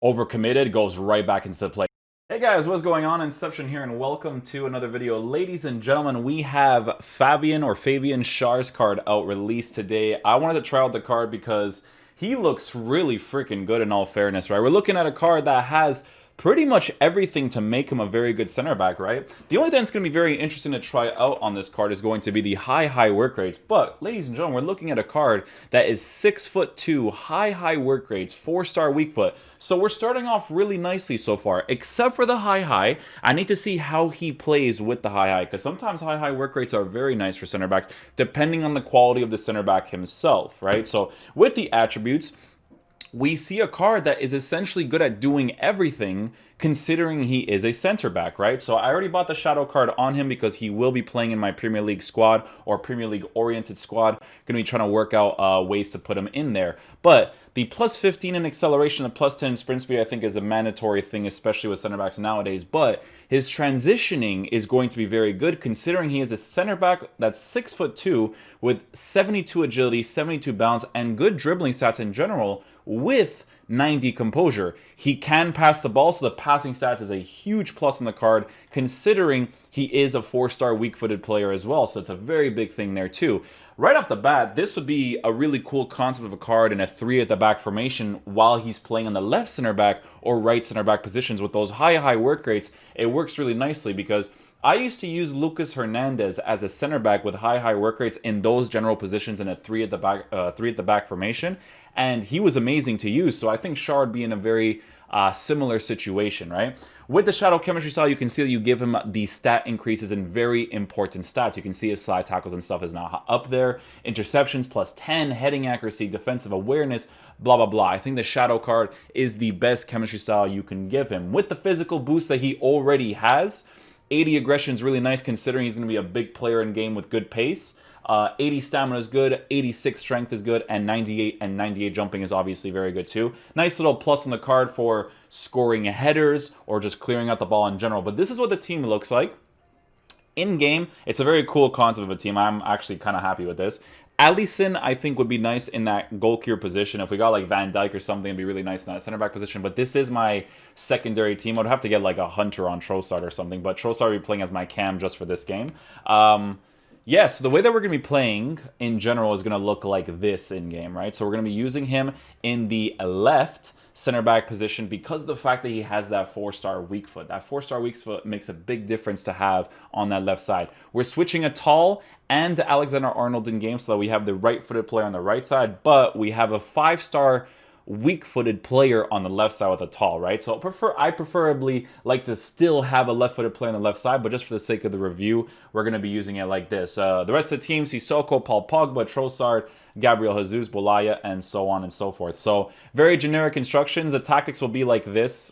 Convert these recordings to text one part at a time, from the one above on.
Overcommitted, goes right back into the play. Hey guys, what's going on? Inception here, and welcome to another video. Ladies and gentlemen, we have Fabian Schar's card out, released today. I wanted to try out the card because he looks really freaking good, in all fairness, right? We're looking at a card that has pretty much everything to make him a very good center back, right? The only thing that's going to be very interesting to try out on this card is going to be the high work rates. But, ladies and gentlemen, we're looking at a card that is 6'2", high work rates, 4-star weak foot. So we're starting off really nicely so far, except for the high. I need to see how he plays with the high, because sometimes high work rates are very nice for center backs, depending on the quality of the center back himself, right? So with the attributes, we see a card that is essentially good at doing everything, considering he is a center back, right? So I already bought the shadow card on him because he will be playing in my Premier League squad, or Premier League oriented squad. Gonna be trying to work out ways to put him in there. But the plus 15 in acceleration, the plus 10 in sprint speed, I think is a mandatory thing, especially with center backs nowadays. But his transitioning is going to be very good, considering he is a center back that's 6'2", with 72 agility, 72 balance, and good dribbling stats in general, with 90 composure. He can pass the ball, so the passing stats is a huge plus on the card, considering he is a 4-star weak-footed player as well, so it's a very big thing there too. Right off the bat, this would be a really cool concept of a card in a 3 at the back formation while he's playing on the left center back or right center back positions with those high work rates. It works really nicely because I used to use Lucas Hernandez as a center back with high work rates in those general positions in a 3 at the back formation, and he was amazing to use. So I think Schar would be in a very similar situation, right? With the shadow chemistry style, you can see that you give him the stat increases in very important stats. You can see his slide tackles and stuff is now up there. Interceptions plus 10, heading accuracy, defensive awareness, blah. I think the shadow card is the best chemistry style you can give him. With the physical boost that he already has, 80 aggression is really nice, considering he's going to be a big player in game with good pace. 80 stamina is good, 86 strength is good, and 98 jumping is obviously very good too. Nice little plus on the card for scoring headers or just clearing out the ball in general. But this is what the team looks like. In game, it's a very cool concept of a team. I'm actually kind of happy with this. Alisson, I think, would be nice in that goalkeeper position. If we got like Van Dijk or something, it'd be really nice in that center back position. But this is my secondary team. I'd have to get like a Hunter on Trossard or something. But Trossard will be playing as my cam just for this game. Yeah, so the way that we're going to be playing in general is going to look like this in game, right? So we're going to be using him in the left center back position because of the fact that he has that 4-star weak foot. That 4-star weak foot makes a big difference to have on that left side. We're switching a tall and Alexander-Arnold in game so that we have the right-footed player on the right side, but we have a 5-star weak-footed player on the left side with a tall, right? So I preferably like to still have a left-footed player on the left side, but just for the sake of the review, we're going to be using it like this. The rest of the team, Sissoko, Paul Pogba, Trossard, Gabriel Jesus, Bolaya, and so on and so forth. So very generic instructions. The tactics will be like this.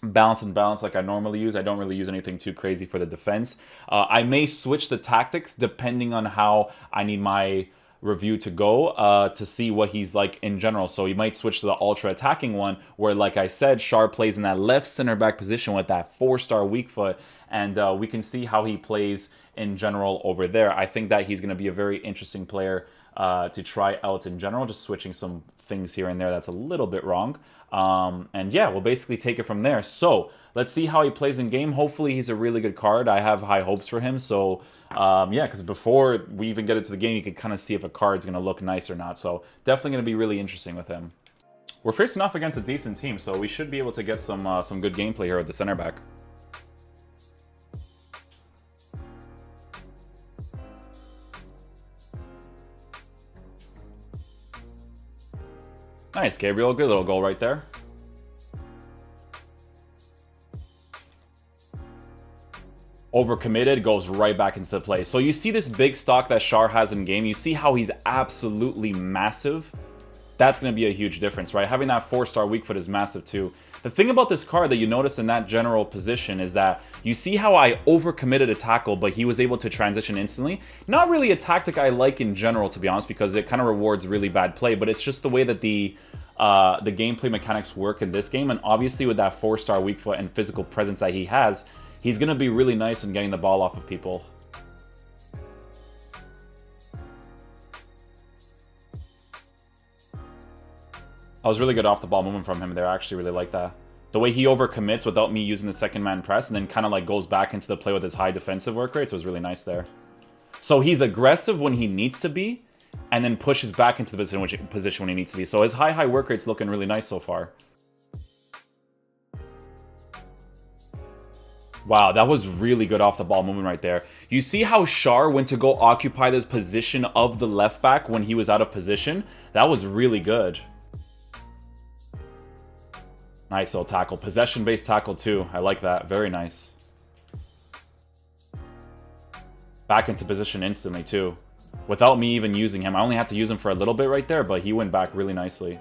Balance and balance like I normally use. I don't really use anything too crazy for the defense. I may switch the tactics depending on how I need my review to go to see what he's like in general. So you might switch to the ultra attacking one where, like I said, Schar plays in that left center back position with that 4-star weak foot, and we can see how he plays in general over there. I think that he's going to be a very interesting player to try out in general, just switching some things here and there that's a little bit wrong. And yeah, we'll basically take it from there. So let's see how he plays in game. Hopefully he's a really good card. I have high hopes for him. So yeah, because before we even get into the game, you can kind of see if a card's going to look nice or not. So definitely going to be really interesting with him. We're facing off against a decent team, so we should be able to get some good gameplay here with the center back. Nice, Gabriel. Good little goal right there. Overcommitted, goes right back into the play. So you see this big stock that Schar has in game. You see how he's absolutely massive. That's going to be a huge difference, right? Having that 4-star weak foot is massive too. The thing about this card that you notice in that general position is that you see how I overcommitted a tackle, but he was able to transition instantly. Not really a tactic I like in general, to be honest, because it kind of rewards really bad play, but it's just the way that the gameplay mechanics work in this game. And obviously with that 4-star weak foot and physical presence that he has, he's going to be really nice in getting the ball off of people. That was really good off the ball movement from him there. I actually really like that. The way he overcommits without me using the second man press and then kind of like goes back into the play with his high defensive work rates was really nice there. So he's aggressive when he needs to be and then pushes back into the position when he needs to be. So his high work rate's looking really nice so far. Wow, that was really good off the ball movement right there. You see how Schar went to go occupy this position of the left back when he was out of position? That was really good. Nice little tackle. Possession-based tackle too. I like that. Very nice. Back into position instantly too. Without me even using him. I only had to use him for a little bit right there, but he went back really nicely.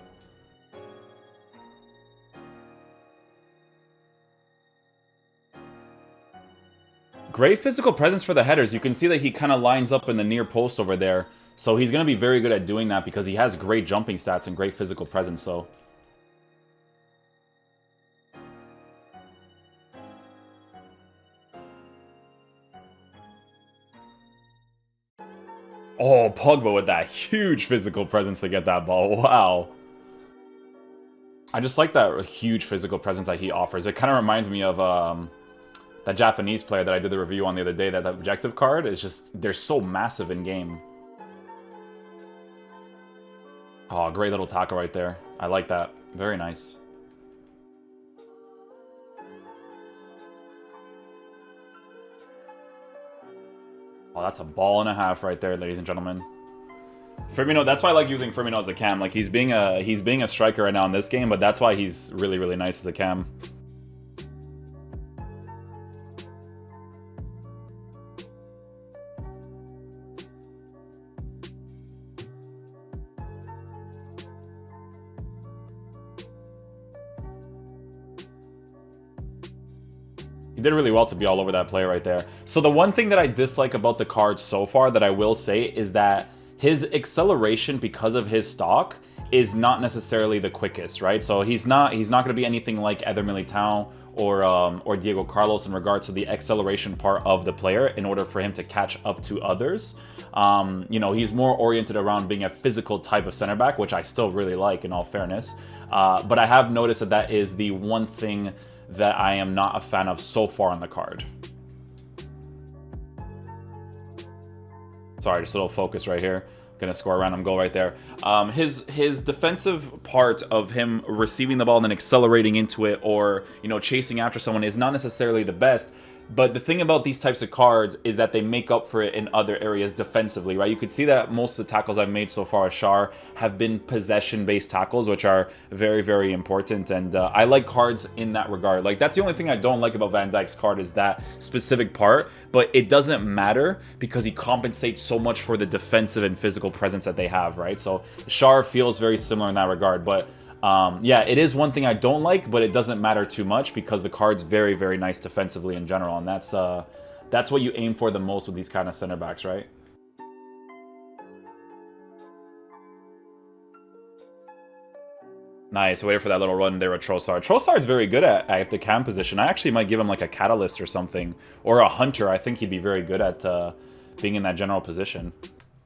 Great physical presence for the headers. You can see that he kind of lines up in the near post over there. So he's going to be very good at doing that because he has great jumping stats and great physical presence. So oh, Pogba with that huge physical presence to get that ball. Wow. I just like that huge physical presence that he offers. It kind of reminds me of that Japanese player that I did the review on the other day. That objective card is just, they're so massive in game. Oh, great little tackle right there. I like that. Very nice. Oh, that's a ball and a half right there, ladies and gentlemen. Firmino, that's why I like using Firmino as a cam. Like he's being a striker right now in this game, but that's why he's really, really nice as a cam. He did really well to be all over that play right there. So the one thing that I dislike about the card so far that I will say is that his acceleration, because of his stock, is not necessarily the quickest, right? So he's not going to be anything like Eder Militao or Diego Carlos in regards to the acceleration part of the player in order for him to catch up to others. You know, he's more oriented around being a physical type of center back, which I still really like in all fairness. But I have noticed that that is the one thing that I am not a fan of so far on the card. Sorry, just a little focus right here. Gonna score a random goal right there. His defensive part of him receiving the ball and then accelerating into it, or you know, chasing after someone, is not necessarily the best. But the thing about these types of cards is that they make up for it in other areas defensively, right? You could see that most of the tackles I've made so far as Schar have been possession-based tackles, which are very, very important. And I like cards in that regard. Like, that's the only thing I don't like about Van Dijk's card, is that specific part. But it doesn't matter because he compensates so much for the defensive and physical presence that they have, right? So Schar feels very similar in that regard. But yeah, it is one thing I don't like, but it doesn't matter too much because the card's very, very nice defensively in general, and that's what you aim for the most with these kind of center backs, right? Nice. Waited for that little run there with Trossard. Trossard's very good at the cam position. I actually might give him like a catalyst or something, or a hunter. I think he'd be very good at being in that general position.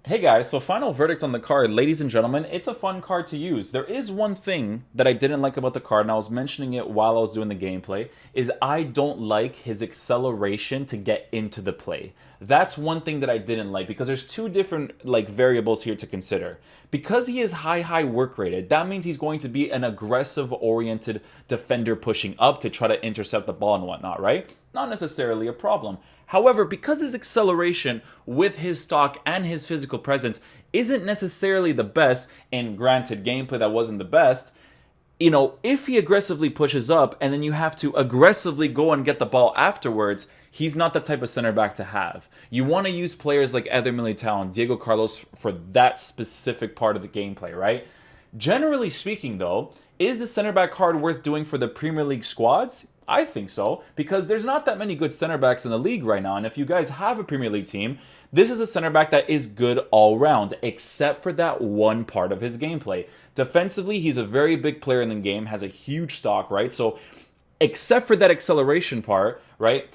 Hey guys, so final verdict on the card. Ladies and gentlemen, it's a fun card to use. There is one thing that I didn't like about the card, and I was mentioning it while I was doing the gameplay, is I don't like his acceleration to get into the play. That's one thing that I didn't like, because there's two different variables here to consider. Because he is high work rated, that means he's going to be an aggressive oriented defender pushing up to try to intercept the ball and whatnot, right? Not necessarily a problem. However, because his acceleration with his stock and his physical presence isn't necessarily the best, and granted, gameplay that wasn't the best, you know, if he aggressively pushes up and then you have to aggressively go and get the ball afterwards, he's not the type of center back to have. You want to use players like Eder Militao and Diego Carlos for that specific part of the gameplay, right? Generally speaking, though, is the center back card worth doing for the Premier League squads? I think so, because there's not that many good center backs in the league right now, and if you guys have a Premier League team, this is a center back that is good all round, except for that one part of his gameplay. Defensively, he's a very big player in the game, has a huge stock, right? So, except for that acceleration part, right,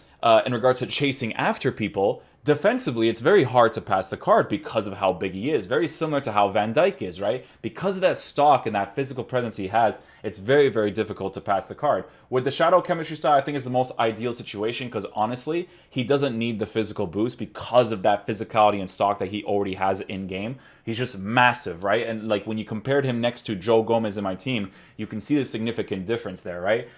in regards to chasing after people, Defensively, it's very hard to pass the card because of how big he is. Very similar to how Van Dijk is, right? Because of that stock and that physical presence he has, it's very, very difficult to pass the card. With the Shadow Chemistry style, I think is the most ideal situation because honestly, he doesn't need the physical boost because of that physicality and stock that he already has in-game. He's just massive, right? And like when you compared him next to Joe Gomez in my team, you can see the significant difference there, right?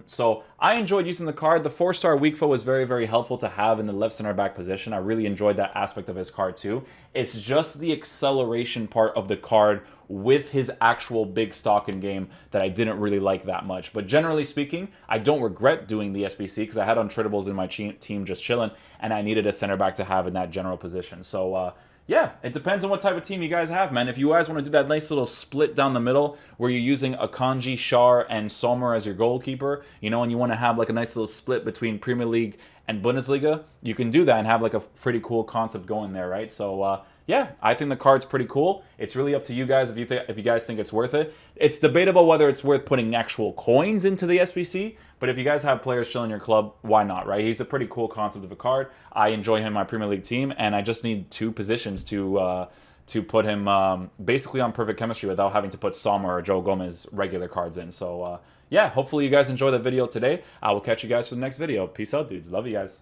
So I enjoyed using the card. The 4-star weak foot was very, very helpful to have in the left center back position. I really enjoyed that aspect of his card too. It's just the acceleration part of the card with his actual big stock in game that I didn't really like that much. But generally speaking, I don't regret doing the SBC because I had untradables in my team just chilling, and I needed a center back to have in that general position. So, yeah, it depends on what type of team you guys have, man. If you guys want to do that nice little split down the middle where you're using Akanji, Schar, and Sommer as your goalkeeper, you know, and you want to have like a nice little split between Premier League and Bundesliga, you can do that and have like a pretty cool concept going there, right? So, yeah, I think the card's pretty cool. It's really up to you guys if you guys think it's worth it. It's debatable whether it's worth putting actual coins into the SBC, but if you guys have players chilling in your club, why not, right? He's a pretty cool concept of a card. I enjoy him in my Premier League team, and I just need 2 positions to put him basically on perfect chemistry without having to put Sommer or Joe Gomez regular cards in. So, yeah, hopefully you guys enjoyed the video today. I will catch you guys for the next video. Peace out, dudes. Love you guys.